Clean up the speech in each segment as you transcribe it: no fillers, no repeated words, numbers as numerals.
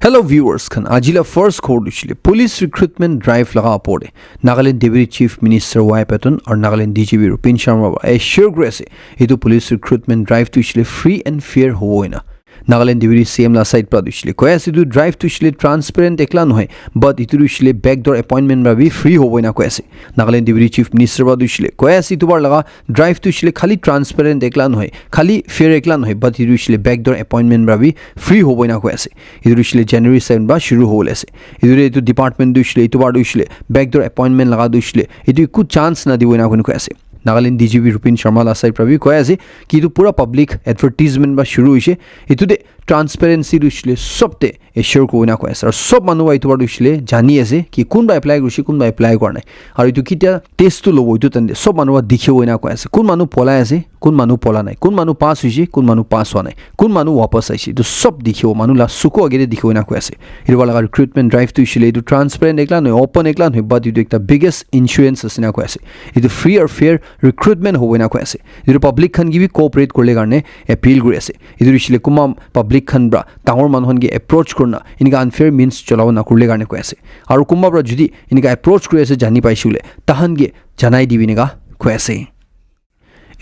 Hello viewers, kan ajila first code ushile police recruitment drive laga apode Nagaland Deputy Chief Minister Y Patton or Nagaland DGP Rupin Sharma assure grace itu police recruitment drive to ushile free and fair hoina Nagaland Deputy CM la side pra ushile koya sidu drive to ushile transparent ekla nohai but itu ushile backdoor appointment ra bi free hoina koya se Nagaland Deputy Chief Minister ba ushile koya sidu bar laga drive to ushile khali transparent ekla nohai khali fair ekla nohai but itu ushile backdoor appointment ra bi free hoina koya se itu ushile January 7 ba shuru hole se itu department ushile itu bar ushile backdoor appointment laga ushile itu ku chance na diwina koya se Nagaland DGP Rupin Sharma la side prabi koya ase ki itu pura public advertisement ba shuru hoise itu de transparency ushile sobte assure koina koya ase aru sob manu ba itu bar ushile jani ase ki kun ba apply kurisi kun ba apply kornai aru itu kitia test to lobo itu tande sob manu ba dikhibo koina koya ase kun manu polai ase kun manu pola nai kun manu pass hoise kun manu pass hwa nai kun manu wapas aise itu sob dikhibo manu la suko agere dikhibo koina koya ase itu bala recruitment drive to ushile itu transparent ekla no open ekla no but itu ekta biggest insurance asina koya ase itu free or fair recruitment hoina koya ase itu public khan gi bi cooperate korle karne appeal kori ase itu ushile kuma public khan bra tangor manhon gi approach korna inika unfair means cholao na kurle karne koya ase aru kuma bra judi inika approach kori ase jani paisule tahan gi janai dibiniga koya ase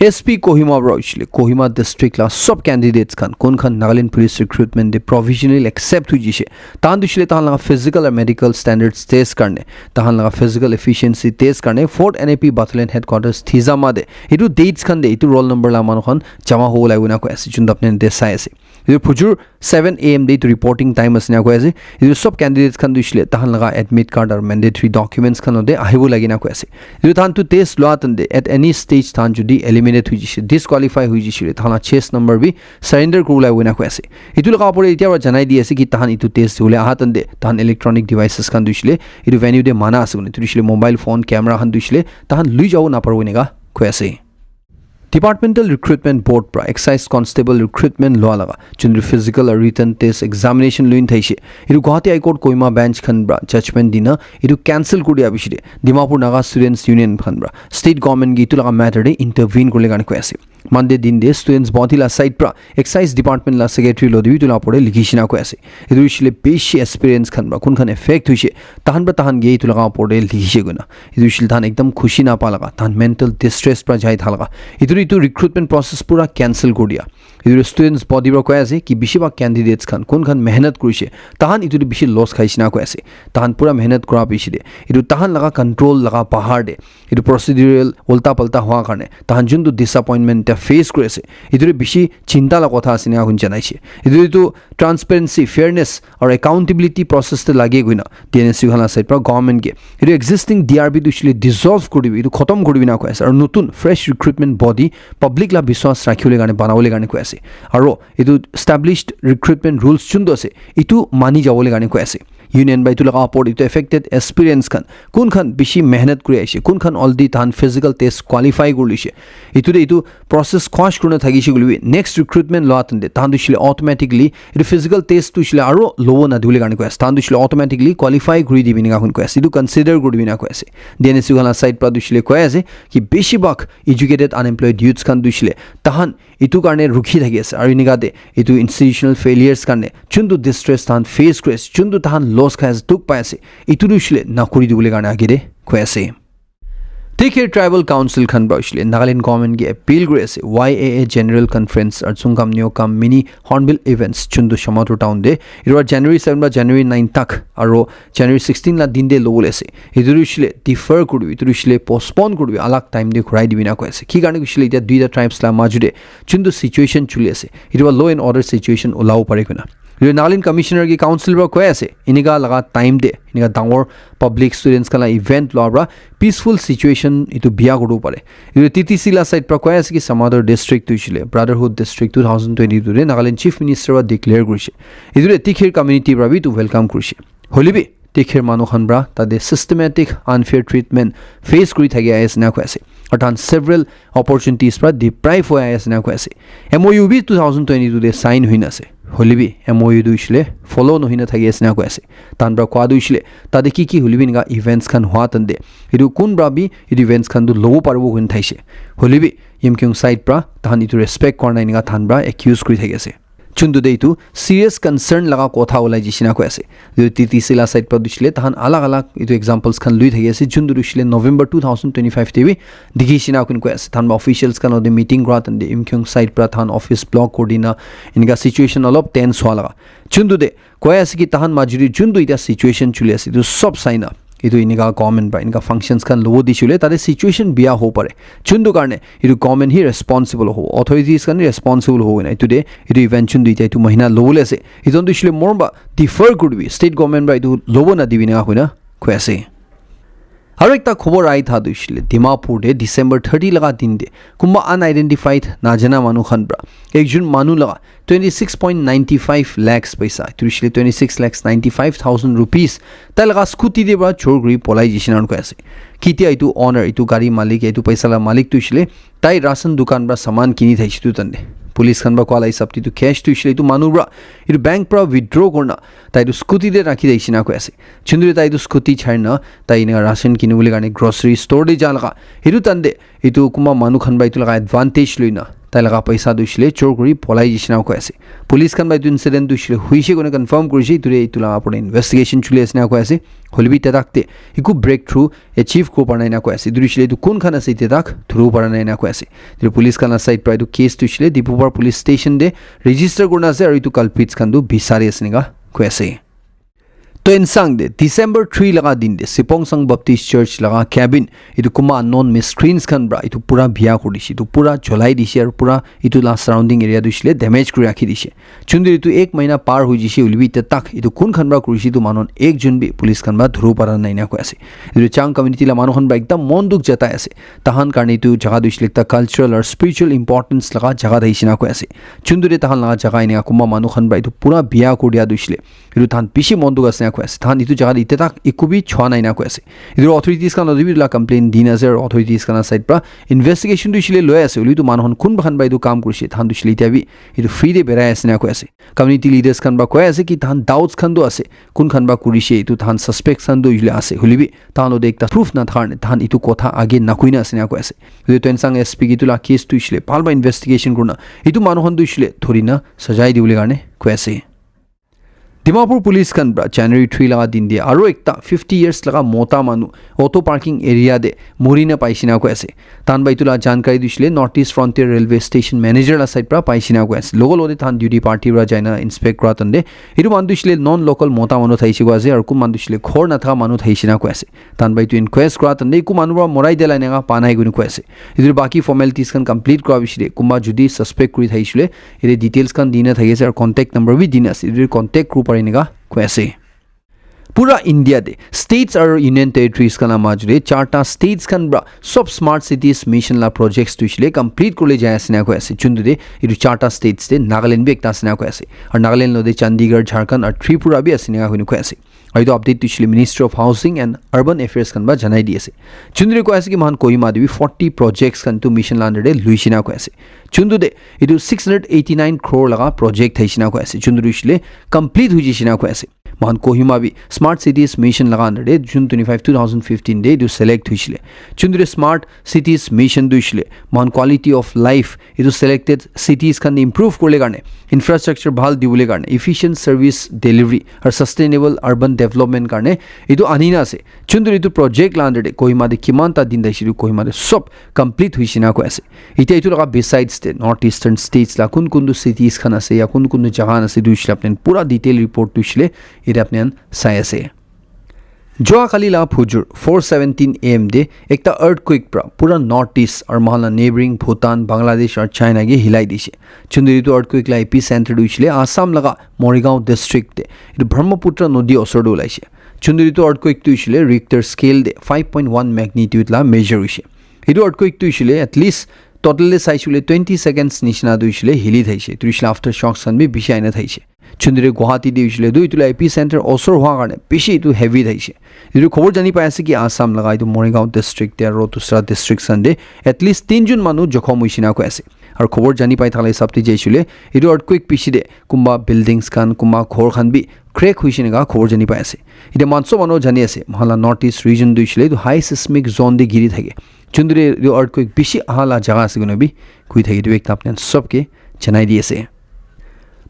SP Kohima Rauchle Kohima district la sub candidates kan kon khan Nagaland police recruitment de provisionally accept hujise tan dushle tan la physical and medical standards test karne tan la physical efficiency test karne Fort NAP battalion headquarters Thizama de itu dates kan de itu roll number la man khan jama ho lai una ko ase chund apne de sai ase itu phujur 7 am de reporting time asna ko ase itu sub candidates kan dushle tan la admit card or mandatory documents kan ode ahibo lagina ko ase itu tan to test lo atan de at any stage tan judi disqualify हुई थाना 6 number भी surrender को लाई वना कोसे इतु लगा परे इतिया जनाई दिएसे कि तहन इतु टेस्ट होले आहातन दे तहन इलेक्ट्रॉनिक डिवाइसेस खान दुइसले इतु वेन्यू दे माना आसुने तुइसले मोबाइल फोन कैमरा खान दुइसले तहन लुइ जाउ ना परवनेगा कोसे Departmental Recruitment Board pra Excise Constable Recruitment law laga chundri physical or written test examination luin thaise iru Guwahati High Court Kohima bench khan bra judgment dina iru cancel kori abishide Dimapur Naga Students Union khan bra state government gi itu laga matter de intervene korle gane koase Monday din de students body la side pra excise department la secretary lo dibi tula pore likhishina koase iru shile beshi experience khan bra kun khan effect hoise tahan ge itu laga pore likhishe guna iru shil than ekdam khushi na pa laga than mental distress pra jai thalaga itu recruitment process pura cancel kor dia idu students body ro koya ase ki bishi ba candidates khan kun khan mehnat kurise tahan itu bishi loss khaisina ko ase tahan pura mehnat kora bishi de idu tahan laga control laga pahar de idu procedural ulta palta hwa karne tahan jundu disappointment ta face kore ase idu bishi chinta la kotha asina hun janaiche idu transparency fairness or accountability process te lage goina TNSU khala side pra government ge idu existing DRB dushile dissolve koribi idu khotom koribi na ko ase aru notun fresh recruitment body public la biswas rakhule gane banawole gane ko ase aro idu established recruitment rules chundo ase itu mani jawole gane ko ase union by tulaga aport itu affected experience kan kun khan bishi mehnat kuri aise kun khan already tan physical test qualify gulise itu process khosh kurna thagisi gulwi next recruitment law tande tan dushile automatically itu physical test tu shile aro low na dule gane ko ase tan dushile automatically qualify guri dibini ga hun ko ase itu consider guri bina ko ase DNSU gala side pra dushile ko ase ki beshi bak educated unemployed youths kan dushile tahan itu karne rukhi thagi ase aru niga de itu institutional failures karne chundu distress tan face kres chundu tahan loss khas duk paise itu dushile na kuri dule karne agire koase Take here Tribal Council khan baushile Nagaland government ge appeal kore ase YAA General Conference ar chungkam nyo kam mini hornbill events chundu Shamato town de iru January 7 ba January 9 tak aro January 16 la din de lobol ase idurushile defer kurbi idurushile postpone kurbi alag time de khurai dibina ko ase ki garne kushile ita duida tribes la majude chundu situation chuli ase iru law and order situation ulao pare kuna Nagaland Commissioner ki council bra koya ase iniga laga time de iniga dangor public students kala event lo bra peaceful situation itu biya godu pare iru TTC la side pra koya ase ki Samadar district tu chile Brotherhood district 2022 re Nagaland chief minister ba declare kurise idu Tikhir community bra bi tu welcome kurise holibi Tikhir manu khan bra tade systematic unfair treatment face kuri thagi ase na ko ase अर्थात several opportunities pra deprive hoya ase na ko ase MOU bi 2022 de sign huina ase holibi MOU duishle follow no hina thagi ase na ko ase tanbra kwa duishle tade ki holibi nga events khan hwa tande idu kun bra bi idu events khan du lobo parbo hun thaise holibi yemkyung side pra tahan itu respect korna nga thanbra accuse kuri thagi ase chundu de itu serious concern laga kotha olai jisina ko ase titi sila side pa dusile tahan alag alag itu examples khan lui thagi ase chundu dusile November 2025 te bi digisina kun ko ase than officials kan ode meeting gra tan de imkyung side pra than office block coordina inga situation alop tense hwa laga chundu de ko ase ki tahan majuri chundu ita situation chule ase itu sob saina itu iniga government ba inga functions kan lobo dishule tare situation biya ho pare chundu karne itu government hi responsible ho authorities kan responsible ho na today itu event chundu ita itu mahina lobole ase iton dishule morba defer could be state government ba itu lobo na dibina hoina khwase aru ekta khobor ai tha dishile Dimapur de December 30 laga din de kumba unidentified na jana manu khan bra ekjun manu laga 26.95 lakhs paisa dishile 26,95,000 rupees talaga scooty de ba chorgri polai jisina ko ase kiti aitu owner itu gari malik itu paisa la malik dishile tai ration dukan bra saman kini thaistu tande police khan ba kwala isapti tu cash tu shile tu manubra itu bank pra withdraw korna tai tu scooty de rakhi daisina ko ase chindure tai tu scooty chhaina tai ina ration kinule garne grocery store de jalga hiru tande itu kuma manu khan ba itu laga advantage luina tai laga paisa du shile chorguri polai jisina ko ase police khan ba itu incident du shile huise gone confirm kurishi ture itu laga apne investigation chule asna ko ase holbi tadakte iku breakthrough achieve ko parna na ko ase du shile tu kun khan ase tadak through parna na ko ase tu police khan side pra itu case tu shile Dipupar police station de register korna ase aru itu culprits khan du bisari asninga ko ase to insang de December 3 laga din de Sipongsang Baptist Church laga cabin itu kuma unknown miscreants khan bra itu pura bia kodishi itu pura jolai dishi aru pura itu la surrounding area du shile damage kuri rakhi dishi chundir itu 1 mahina par hui jishi ulbi te tak itu kun khan bra kurishi tu manon ek jun bi police khan ba dhuru para naina ko ase itu chang community la manu khan ba ekdam monduk jata ase tahan karni tu jaga du shile ta cultural or spiritual importance laga jaga daisina ko ase chundure tahan laga jaga ina kuma manu khan ba itu pura bia kodia du shile itu tan pishi monduk ase ko ase than itu jaga ite tak ikubi chwa naina ko ase idur authorities kan odibi la complaint dina ase authorities kana side pra investigation du shile loy ase uli tu manhon kun bakhan bai du kam kurshi than du shile tabi itu free de berai ase na ko ase community leaders kan ba ko ase ki than doubts khan du ase kun khan ba kurishi itu than suspects kan du ule ase hulibi than ode ekta proof na tharne than itu kotha age nakuina ase na ko ase idu tensang sp ki tu la case tu shile palba investigation kurna itu manhon du shile thorina sajai diule garne ko ase Dimapur police kan bra January 3 laga din dia aro ekta 50 years laga mota manu auto parking area de morina paisina ko ase tan bai tula jankari dishile North East Frontier Railway Station manager la side pra paisina ko ase logo lode tan duty party ra jaina inspect kra tan de iru mandu shile non local mota manu thaisi ko ase ar ku mandu shile khor na tha manu thaisina ko ase tan bai tu inquest kra tan de ku manu ra morai delai nega panai guni ko ase idur baki formalities kan complete kra bishile kumba judi suspect kuri thaisile ire details kan dina thagese ar contact number bi dina ase idur contact group parinega ko ase pura India de states or union territories kana majure charta states kan bra sub smart cities mission la projects tu shile complete kole jaya asna ko ase chundu de idu charta states de Nagaland bi ekta asna ko ase aur Nagaland lo de Chandigarh Jharkhand aur Tripura bi asna ko ko ase aido update tu shile Ministry of Housing and Urban Affairs kan ba janai di ase chundu ko ase ki man Kohima de 40 projects kan tu mission la under de luisina ko ase chundu de idu 689 crore laga project thaisina ko ase chundu shile complete hui jisina ko ase man Kohima bi smart cities mission laga under de June 25 2015 de du select huishile chundure smart cities mission duishile man quality of life idu selected cities kan improve korle garne infrastructure bhal dibule garne efficient service delivery or sustainable urban development garne idu anina ase chundure idu project la under de Kohima de kimanta din daishiru Kohima de sob complete huishina ko ase ite itu laga besides the northeastern states la kun kundu cities kan ase ya kun kundu jaga ase duishile apnen pura detail report duishile ire apnen sai ase Joa Kalila Phujur 4:17 AM de ekta earthquake pra pura northeast or mahala neighboring Bhutan Bangladesh or China ge hilai dishe chunduri tu earthquake la epicenter duishile Assam laga Morigaon district de itu Brahmaputra nodi osor do laise chunduri tu earthquake duishile Richter scale de 5.1 magnitude la measure ise itu earthquake duishile at least total saishule 20 seconds nishna duishile hili thaise tuishile aftershocks san bi bishi aina thaise chundire Guwahati de usually do itula epicenter osor hua garne bishi itu heavy thaise idu khobor jani pai ase ki Assam laga itu Morigaon district te aro dusra district sande at least 3 jun manu jokhom hoisina ko ase ar khobor jani pai thala sabti jaisule idu earthquake pishi de kumba buildings kan kumba khor khan bi crack hoisina ga khobor jani pai ase ide manso mano jani ase mahala north east region du usually itu high seismic zone de giri thage chundire idu earthquake bishi ahala jaga ase gune bi kui thage du ekta apne sabke janai di ase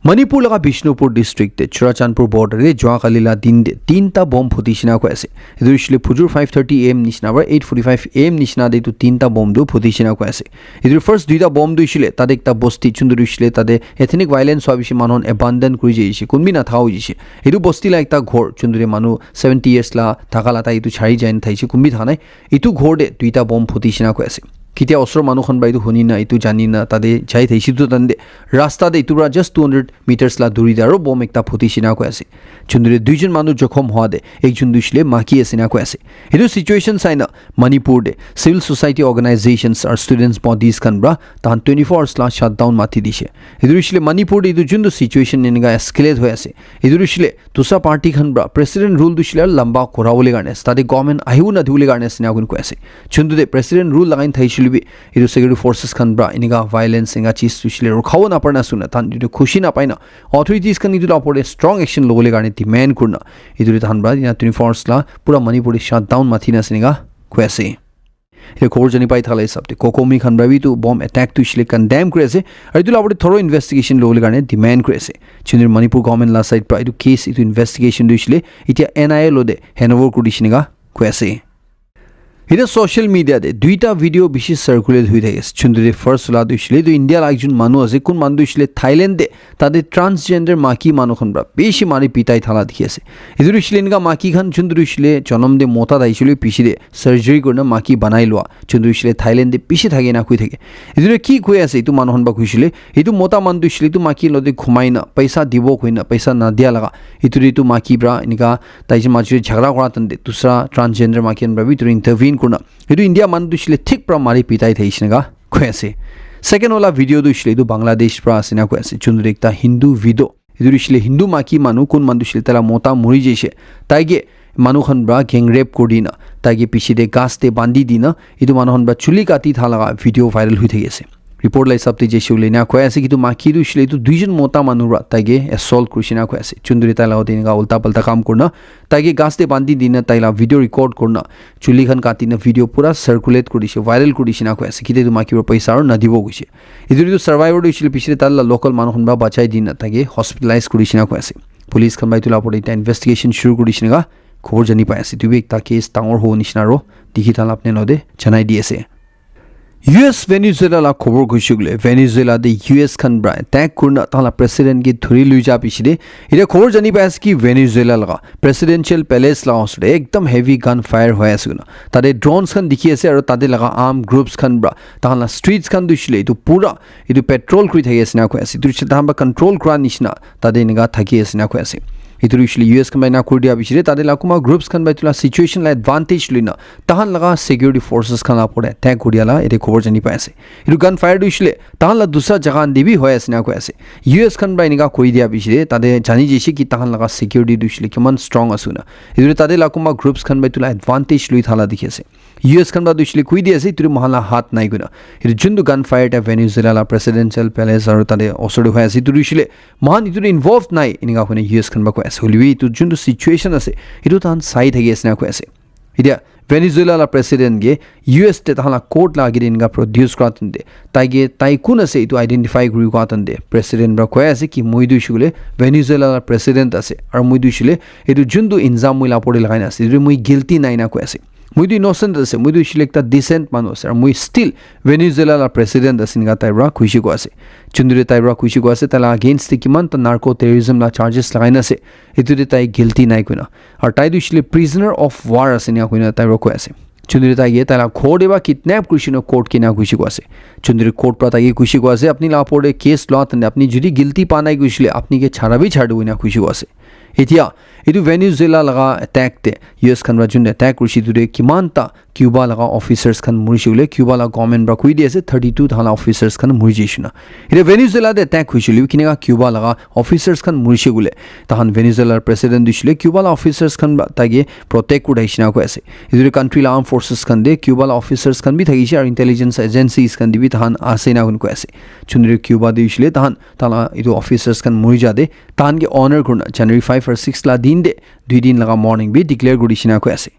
Manipur लगा Bishnupur district Churachandpur border जोआ कालीला दिन दे 3टा बम फुटिसिना को ऐसे इधर फुजुर 5:30 AM निशना 8:45 AM निशना दे 3टा बम दो फुटिसिना को ऐसे इधर first 2टा बम दो इशिले तादे एकटा बस्ती चुंदुर इशिले तादे एथनिक वायलेंस होबिसि मानन एबांडन करि जेइसि कुनबि ना थाउ जिसि इदु बस्ती ला एकटा घोर चुंदुरे मानु 70 इयर्स ला थाकाला ता इदु छारि जाइन थाइसि कुनबि थानाय इतु घोर दे 2टा बम फुटिसिना को ऐसे कितिया असर मानुखन बाइदु हुनि ना इतु जानि ना तादे जाय थैसि तु तंदे रास्ता दे इतुरा जस्ट 200 मिटर्स ला दूरी दारो बम एकटा फुटिसिना को ऐसे चुंदुरे दुइजन मानु जखम हुआ दे एकजन दुइसले माकी एसिना को ऐसे इदु सिचुएशन साइना मणिपुर दे civil society organisations or students bodies कनब्रा तान 24 आवर्स ला शटडाउन माथि दिसे इदु इशले मणिपुर दे इदु जुंदु सिचुएशन निगा एस्केलेट होय ऐसे इदु इशले तुसा पार्टी खनब्रा प्रेसिडेंट रूल दुइसले लंबा कोरावले गाने तादे गवर्नमेंट आयु ना दिउले गाने सिना गुन को ऐसे चुंदु दे प्रेसिडेंट रूल लगाइन थैसिलु इदु सिक्युरिटी फोर्सेस खनब्रा इनिगा वायलेंस इंगा चीज तुइसले रखाव ना परना सुना तान इदु खुशी ना पाइना ऑथोरिटीज खन इदु लापोरे स्ट्रांग एक्शन लोगले गाने डिमांड करना इदु थानब्रा इना 24 आवर्स ला पूरा मणिपुर शटडाउन माथिना सिनिगा क्वेसे ये खबर जनि पाइ थाले सबते कोकोमी खनब्रा भी तो बम अटैक तुइसले कंडेम करेसे इदु लापोरे थरो इन्वेस्टिगेशन लोगले गाने डिमांड करेसे चिनिर मणिपुर गवर्नमेंट ला साइड प्रा इदु केस इदु इन्वेस्टिगेशन दुइसले इतिया एनआईए लोदे हैंडओवर कुदिसिनिगा क्वेसे इधर सोशल मीडिया दे 2टा वीडियो बिशि सर्कुलेट हुई थे चुंदुरे फर्स्ट ला दुइसले तो इंडिया लाइकजुन मानु असे कुन मान दुइसले थाईलैंड दे तादे ट्रांसजेंडर माकी मानु खनब्रा बेशी मारि पिटाई थाला दिखियासे इधर इशले इनका माकी खन चुंदुरे इशले जन्म दे मोता दाइसले पिछि दे सर्जरी करना माकी बनाई लोआ चुंदुरे इशले थाईलैंड दे पिछि थागे ना कुइ थागे इधर की कुइ आसे इतु मानु खनबा कुइसले इतु मोता मान दुइसले इतु माकी लदे घुमाइना पैसा दिबो कुइना पैसा ना दिया लगा इतु माकी ब्रा इनका ताइजे माजुरे झगड़ा करा तंदे दूसरा ट्रांसजेंडर माकी खनब्रा भी इंटरवीन करना इदु इंडिया मान दुइसले थिक प्रा मारि पिटाई थैसिनगा खोयासे सेकेंड वाला वीडियो दुइसले इदु बांग्लादेश प्रा आसिना खोयासे चुंदुरे एकटा हिंदू वीडियो इदु इशले हिंदू माकी मानु कुन मान दुइसले तला मोता मुरि जेसे ताइगे मानु खनब्रा गैंग रेप कोदिना ताइगे पिछिदे गास्ते बांदी दिना इदु मानु खनब्रा चुली काटी थालागा वीडियो वायरल हुइ थैसे रिपोर्ट लाई सबते जेसे लेना खोयासे कितु माकी दुइसले इदु दुइजन मोता मानुरा ताइगे असॉल्ट कुरिसिना खोयासे चुंदुरे ताइला ओदिनगा उल्टा पल्टा काम करना ताइगे गास्ते बांदी दिना ताइला वीडियो रिकॉर्ड करना चुली खन काटिना वीडियो पूरा सर्कुलेट करिसे वायरल करिसिना खोयासे किते तु माकी पैसा और नदिबो गइसे इदु सर्वाइवर दुइसले पिछले ताला लोकल मानु खनबा बचाइ दिना ताइगे हॉस्पिटलाइज करिसिना खोयासे पुलिस खन बाइतुला पडे इटा इन्वेस्टिगेशन शुरू करिसिना खबर जनि पायासे तुबे एकटा केस तांगर हो निसिनारो दिखिताल आपने नदे जनाइ दिएसे US वेनेजुएला ला खबर गइसुगले वेनेजुएला दे US खनब्रा अटैक करना ताला प्रेसिडेंट की धुरी लुइजा पिछिदे इरे खबर जनि पास कि वेनेजुएला लगा प्रेसिडेंशियल पैलेस ला असरे एकदम हेवी गन फायर होय आसुना तादे ड्रोन्स खन दिखि आसे और तादे लगा आर्म ग्रुप्स खनब्रा ताला स्ट्रीट्स खन दुइसले इतु पूरा इतु पेट्रोल करि थाइ आसिना खोय आसे इतु तांबा कंट्रोल करा निसिना तादे निगा थाकि आसिना खोय आसे इतु इशले US कमाइना कुडिया बिछरे तादे लाकुमा ग्रुप्स खन बाइतुला सिचुएशन ला एडवांटेज लिना तहन लगा सिक्योरिटी फोर्सेस खन आपरे अटैक कुडियाला एते खबर जनि पासे इतु गन फायर दुइसले तहन ला दूसरा जगह दिबि होय आसिना को आसे US खन बाइनिगा कुइदिया बिछरे तादे जानि जेसि कि तहन लगा सिक्योरिटी दुइसले किमान स्ट्रांग असुना इतु तादे लाकुमा ग्रुप्स खन बाइतुला एडवांटेज लुइ थाला दिखेसे US खन बा दुइसले कुइदियासे इतु महला हात नाइ गुना इतु जुन्दु गन फायर ता वेनेजुएला ला प्रेसिडेंशियल पैलेस और तादे असुडु होय आसे इतु दुइसले महान इतु इन्वॉल्व नाइ इनिगा होने US खन बा हुलवी तो जुन सिचुएशन आसे इदु तान साइड हेगे एसना को आसे इदिया वेनेजुएला ला प्रेसिडेंट गे US ते ताला कोर्ट लागिरे इनगा प्रोड्यूस करातंदे ताइगे ताइ कुन आसे इतु आइडेंटिफाई करि करातंदे प्रेसिडेंट बा कोय आसे कि मुइ दुइसुले वेनेजुएला ला प्रेसिडेंट आसे और मुइ दुइसुले इदु जुन्दु इन्जाम मुइ लापोरे लगाइन आसे इदु मुइ गिल्टी नाइना को आसे मुइ दु इनोसेंट आसे मुइ दु सिलेक्टा डिसेंट मानु आसे और मुइ स्टिल वेनेजुएला ला प्रेसिडेंट आसे इनगा ताइब्रा खुशी को आसे चुंदुरे ताइब्रा खुशी को आसे ताला अगेंस्ट किमान त नार्को टेररिज्म ला चार्जेस लगाइन आसे इतुरे ताइ गिल्टी नाइ कुना और ताइ दुइसले प्रिजनर ऑफ वार आसे निया कुना ताइब्रा को आसे चुंदुरे ताइगे ताला खोडेबा किडनैप कुशिनो कोर्ट किना खुशी को आसे चुंदुरे कोर्ट प्रा ताइगे खुशी को आसे अपनी लापोडे केस लॉतने अपनी जुदी गिल्टी पानाइ कुशले अपनी के छाड़ा भी छाडु इना खुशी को आसे इतिया इदु वेनेजुएला लगा अटैक ते US खनरा जुन अटैक कुशी दुरे किमानता क्यूबा लगा ऑफिसर्स खन मुरिशुले क्यूबा ला गवर्नमेंट बा कुइ दिएसे 32 थाला ऑफिसर्स खन मुरिजिसुना इरे वेनेजुएला दे अटैक कुशिलु किनेगा क्यूबा लगा ऑफिसर्स खन मुरिशुले तहन वेनेजुएला प्रेसिडेंट दिसले क्यूबा ला ऑफिसर्स खन तागे प्रोटेक्ट कुडाइसिना को आसे इदुरे कंट्री ला आर्म फोर्सेस खन दे क्यूबा ला ऑफिसर्स खन भी थागिसे और इंटेलिजेंस एजेंसीज खन दिबि तहन आसेना को आसे चुनरे क्यूबा दिसले तहन ताला इदु ऑफिसर्स खन मुरिजा दे तहन के ऑनर करना जनवरी 5 और 6 ला दिन दे 2 दिन लगा मॉर्निंग भी डिक्लेयर गुडिसिना को आसे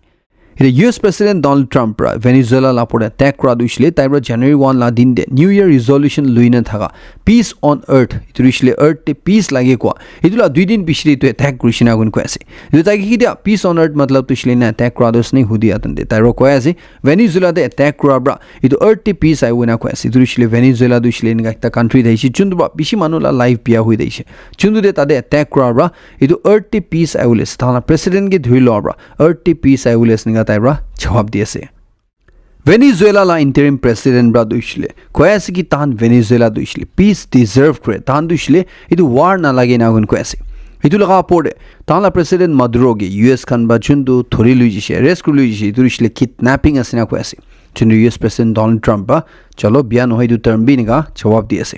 এতিয়া US প্ৰেসিডেন্ট ডোনাল্ড ট্ৰাম্প ৰা ভেনিজুৱেলা লা ওপৰত এটেক কৰা দিছিলে তাইৰ জানুৱাৰী 1 লা দিন দে নিউ ইয়াৰ ৰিজল্যুশন লৈ না থাকা পিস অন আৰ্থ ইটো দিছিলে আৰ্থ তে পিস লাগে কোৱা ইটোলা দুই দিন পিছলি তো এটেক কৰিছিনা গুণ কৈ আছে ইটো তাই কি দিয়া পিস অন আৰ্থ মতলব দিছিলে না এটেক কৰা দছ নাই হুদি আতন দে তাইৰ কৈ আছে ভেনিজুৱেলা দে এটেক কৰা ব্ৰা ইটো আৰ্থ তে পিস আই ওনা কৈ আছে ইটো দিছিলে ভেনিজুৱেলা দিছিলে এনেকা একটা কান্ট্ৰি দেইছি চুন্দু বা বেছি মানুহলা লাইভ পিয়া হৈ দেইছে চুন্দু দে তাতে এটেক কৰা ব্ৰা ইটো আৰ্থ তে পিস আই ওলেছ তানা প্ৰেসিডেন্ট কে ধৰি লৱা ব্ৰা আৰ্থ তে পিস আই ওলেছ নিগা তাইৰা জবাব দিয়েছে ভেনিজুৱেলা লা ইন্টাৰিম প্ৰেসিডেন্ট ব্ৰা দুইছিলে কৈ আছে কি তান ভেনিজুৱেলা দুইছিলে পিস ডিজাৰ্ভ কৰে তান দুইছিলে ইটো ওয়ার না লাগে না গুণ কৈ আছে ইটো লগা পড়ে তালা প্রেসিডেন্ট মাদুরোগে US খান বা চুন্দু ধৰি লৈ জিছে ৰেস্ক লৈ জিছে ইটো দিছিলে কিডন্যাপিং আছে না কৈ আছে চুন্দু US প্রেসিডেন্ট ডোনাল্ড ট্রাম্প বা চলো বিয়া নহয় দু টার্ম বি নিগা জবাব দি আছে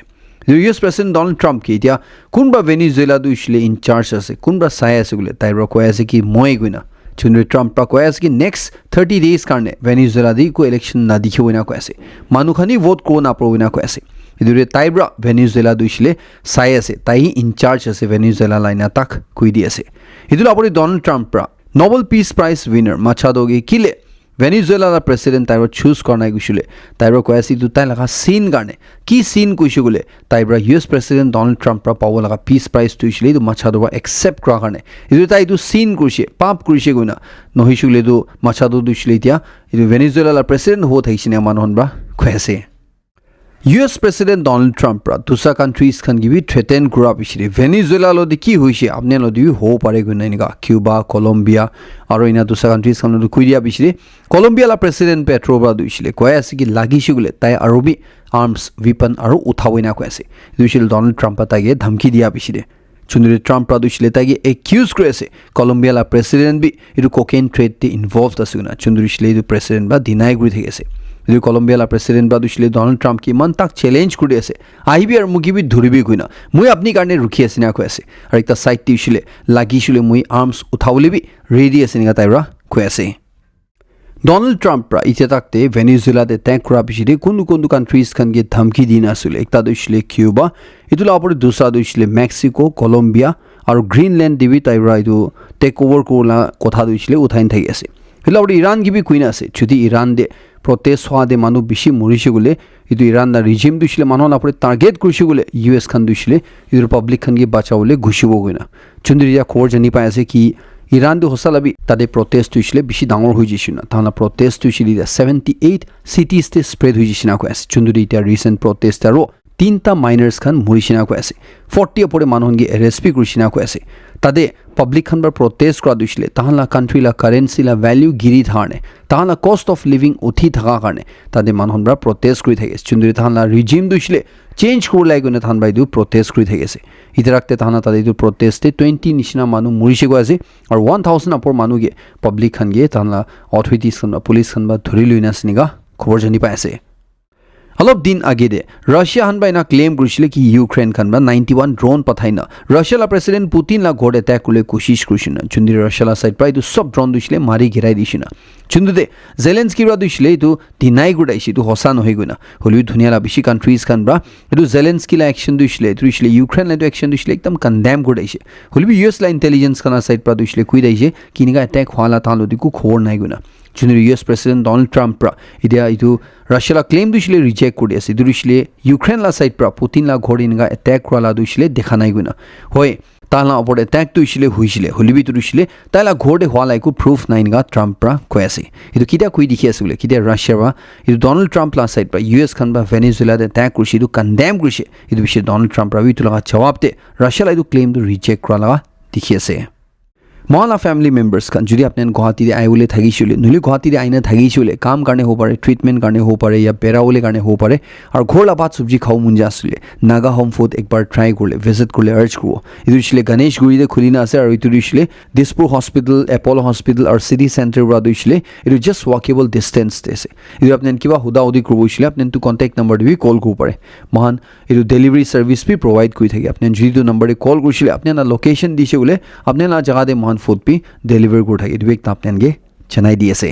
US প্রেসিডেন্ট ডোনাল্ড ট্রাম্প কি এতিয়া কোনবা ভেনিজুৱেলা দুইছিলে ইনচাৰ্জ আছে কোনবা চাই আছে গুলে তাইৰ কৈ আছে কি মই গইনা চুন্দু ট্ৰাম্প ৰা কৈ আছে কি নেক্সট 30 ডেজ কাৰণে ভেনিজুৱেলা দি কো ইলেকশন না দেখিব না কৈ আছে মানুখানি ভোট কো না প্ৰব না কৈ আছে ইদুৰে তাইব্ৰা ভেনিজুৱেলা দুইছিলে চাই আছে তাই ইনচাৰ্জ আছে ভেনিজুৱেলা লাইনা তাক কৈ দি আছে ইদুল আপৰি ডোনাল্ড ট্ৰাম্প ৰা নোবেল পিস প্ৰাইজ উইনাৰ মাছাদোগে কিলে ভেনিজুৱেলা লা প্ৰেসিডেন্ট তাইৰ চুজ কৰনাই গৈছিলে তাইৰ কৈ আছে ইদু তাই লাগা সিন কাৰণে কি সিন কৈছে গুলে তাইব্ৰা US প্ৰেসিডেন্ট ডোনাল্ড ট্ৰাম্প ৰা পাব লাগা পিস প্ৰাইজ তুইছিলে ইদু মাছাদোবা একসেপ্ট কৰা কাৰণে ইদু তাই ইদু সিন কৰিছে পাপ কৰিছে গইনা নহিছিলে ইদু মাছাদো দুইছিলে এতিয়া ইদু ভেনিজুৱেলা লা প্ৰেসিডেন্ট হৈ থাকিছিলে মানুহন ব্ৰা কৈ আছে US প্ৰেসিডেন্ট ডোনাল্ড ট্ৰাম্প ৰা দুসা কান্ট্ৰিজ খান গিবি থ্ৰেটেন কৰা পিছৰে ভেনিজুৱেলা লদি কি হইছে আপনি লদি হো পারে গুনা নিকা কিউবা কলম্বিয়া আর ইনা দুসা কান্ট্রিজ খান লদি কুইয়া পিছরে কলম্বিয়া লা প্রেসিডেন্ট পেট্রো ব্রা দুইছিলে কয় আছে কি লাগিছে গুলে তাই আরবি আর্মস উইপন আর উঠাবইনা কয় আছে দুইছিল ডোনাল্ড ট্রাম্প তাকে ধমকি দিয়া পিছরে চুন্দুরি ট্রাম্প রা দুইছিলে তাকে একিউজ করেছে কলম্বিয়া লা প্রেসিডেন্ট বি ইটো কোকেন ট্রেড তে ইনভলভড আছে গুনা চুন্দুরি ছিলে ইটো প্রেসিডেন্ট বা ডিনাই কৰি থাকিছে ইটো কলম্বিয়া লা প্ৰেসিডেন্ট বা দুইছিলে ডোনাল্ড ট্ৰাম্প কি মান তাক চ্যালেঞ্জ কৰি আছে আহিবি আৰু মুকিবি ধৰিবি কইনা মই আপনি কাৰণে ৰখি আছে না কৈ আছে আৰু একটা সাইড দিছিলে লাগিছিলে মই আৰ্মস উঠাবলিবি ৰেডি আছে নিগা তাইৰা কৈ আছে ডোনাল্ড ট্ৰাম্প ৰা ইতে তাকতে ভেনিজুৱেলা দে ট্যাঙ্ক করা পিছরে কোন কান্ট্রিজ খান গে ধমকি দিন আসলে একটা দুইছিলে কিউবা ইতুলা আপরে দুসরা দুইছিলে মেক্সিকো কলম্বিয়া আর গ্রিনল্যান্ড দিবি তাইরা ইটো টেক ওভার করলা কথা দুইছিলে উঠাইন থাকি আছে হলে আপরে ইরান গিবি কুইন আছে যদি ইরান দে প্রটেস্ট হওয়া দে মানুষ বেশি মরিছে গুলে ইটো ইরান না রিজিম দুইছিলে মানুহ আপরে টার্গেট কৰিছে গুলে US খান দুইছিলে ইটো পাব্লিক খান গে বাঁচাবলে ঘুষিব গইনা চুন্দুরিয়া খবর জানি পাই আছে কি ইরান দু হসালাবি তাদের প্রটেস্ট হয়েছিল বেশি ডাঙর হয়ে যাইছিল না তাহলে প্রটেস্ট হয়েছিল 78 সিটিজ তে স্প্রেড হয়ে যাইছিল না কৈ আছে চুন্দুরি এটা রিসেন্ট প্রটেস্ট আৰু তিনটা মাইনাৰ্স খান মৰিছে না কৈ আছে 40 পৰে মানুহনগে এৰেস্ট কৰিছে না কৈ আছে তাদে পাব্লিক খান বাৰ প্ৰটেস্ট কৰা দিছিলে তাহলা কান্ট্ৰি লা কাৰেন্সি লা ভ্যালু গিৰি ধাৰণে তাহলা কষ্ট অফ লিভিং উঠি থাকা কাৰণে তাদে মানুহন বাৰ প্ৰটেস্ট কৰি থাকে চুন্দুৰি তাহলা ৰিজিম দিছিলে চেঞ্জ কৰি লাগনে তাহন বাইদু প্ৰটেস্ট কৰি থাকিছে ইতৰাকতে তাহনা তাদে ইটো প্ৰটেস্টে 20 নিচিনা মানুহ মৰিছে কৈ আছে আৰু 1000 আপৰ মানুহগে পাব্লিক খান গে তাহলা অথৰিটিজ খান পুলিচ খান বা ধৰি লৈ নাছনিগা খবৰ জানি পাই আছে অলপ দিন আগে দে ৰাশিয়া হান বাইনা ক্লেম কৰিছিলে কি ইউক্ৰেন খান বা 91 ড্ৰোন পঠাইনা ৰাশিয়া লা প্ৰেসিডেন্ট পুতিন লা ঘোড় অ্যাটাক কৰলে কোশিশ কৰিছিল চুন্দি রাশিয়া লা সাইড প্রায় তো সব ড্রোন দিছিলে মারি ঘেরাই দিছিল চুন্দুতে জেলেন্সকি রা দিছিলে ইটো ডিনাই গুডাইছে ইটো হসা নহয় গইনা হলিউ ধুনিয়া লা বেশি কান্ট্রিজ খান বা ইটো জেলেন্সকি লা অ্যাকশন দিছিলে ইউক্রেন লা অ্যাকশন দিছিলে একদম কন্ডেম গুডাইছে হলিউ US লা ইন্টেলিজেন্স খানা সাইড প্রা দিছিলে কুই দাইছে কিনিগা অ্যাটাক হলা তাহলো দিকু খবর নাই গইনা চুন্দুরি US প্রেসিডেন্ট ডোনাল্ড ট্রাম্প রা ইডিয়া ইটো রাশিয়া লা ক্লেম দিছিলে রিজেক্ট কৰি আছে দিছিলে ইউক্রেন লা সাইড প্রা পুতিন লা ঘোড় ইনগা অ্যাটাক করা দিছিলে দেখা নাই গইনা হয় তাহলা ওপর অ্যাটাক দিছিলে হইছিলে হলিবি দিছিলে তাইলা ঘোড়ে হওয়া লাইকো প্রুফ নাই ইনগা ট্রাম্প রা কৈ আছে ইটো কিটা কুই দেখি আছে বলে কিটা রাশিয়া বা ইটো ডোনাল্ড ট্রাম্প লা সাইড প্রা US খান বা ভেনিজুৱেলা দে অ্যাটাক কৰিছে ইটো কন্ডেম কৰিছে ইটো বিষয়ে ডোনাল্ড ট্ৰাম্প ৰা ইটো লগা জবাব দে ৰাশিয়া লা ইটো ক্লেম দু ৰিজেক্ট কৰা লগা দেখি আছে মহলা ফ্যামিলি মেম্বাৰ্স খান যদি আপনাৰ গুৱাহাটী আইবলে থাকিছিলে নহলে গুৱাহাটী আইনা থাকিছিলে কাম কাৰণে হ'ব পাৰে ট্ৰিটমেন্ট কাৰণে হ'ব পাৰে या বেৰাবলে কাৰণে হ'ব পাৰে আৰু ঘৰ লা ভাত সবজি খাও মন যাছিলে নাগা হোম ফুড একবাৰ ট্ৰাই কৰলে ভিজিট কৰলে আৰ্জ কৰব ইটো দিছিলে গণেশ গুৰিতে খুলিনা আছে আৰু ইটো দিছিলে দিছপুৰ হস্পিটেল এপল হস্পিটেল আৰু সিটি সেন্টাৰ পৰা দিছিলে ইটো জাস্ট ওয়াকেবল ডিস্টেন্স আছে ইটো আপনাৰ কিবা হুদা উদি কৰিব হৈছিলে আপনাৰ তো কন্টাক্ট নাম্বাৰ দিবি কল কৰিব পাৰে মহান ইটো ডেলিভাৰি সাৰ্ভিস বি প্ৰোভাইড কৰি থাকে আপনাৰ যদি তো নাম্বাৰে কল কৰিছিলে আপনার না লোকেশন দিছে বলে আপনার না জায়গা দে মহান ফুড भी डिलीवर कर থাকে দুই একটা আপনাকে জানাই দিয়েছে